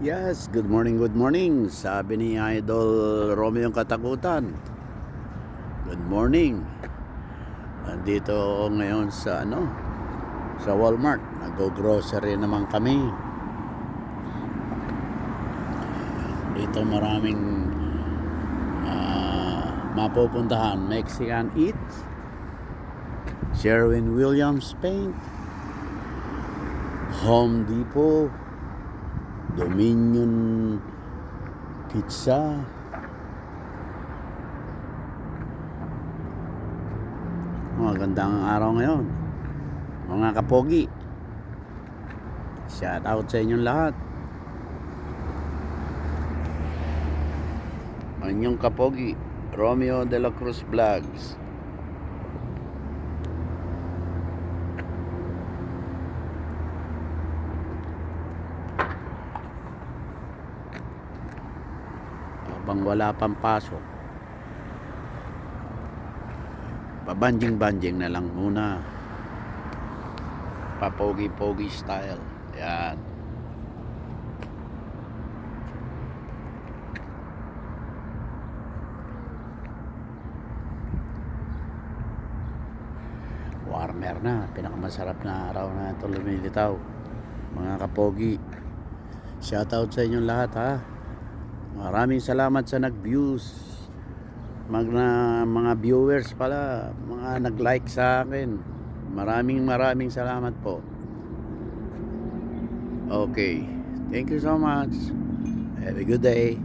Yes, good morning, good morning. Sabi ni Idol Romeo yung katakutan. Good morning. Nandito ako ngayon sa sa Walmart. Nag-grocery naman kami. Dito maraming mapupuntahan. Mexican Eats, Sherwin-Williams Paint, Home Depot, Dominion Pizza, magandang araw ngayon mga kapogi. Shout out sa inyong lahat. Ang inyong kapogi, Romeo de la Cruz Vlogs. Habang wala pang pasok, pabanjing-banjing na lang muna, papogi-pogi style. Yan. Warmer na, pinakamasarap na araw na ito lumilitaw mga kapogi. Shoutout sa inyong lahat ha. Maraming salamat sa nag-views, mga viewers pala, mga nag-like sa akin. Maraming salamat po. Okay, thank you so much. Have a good day.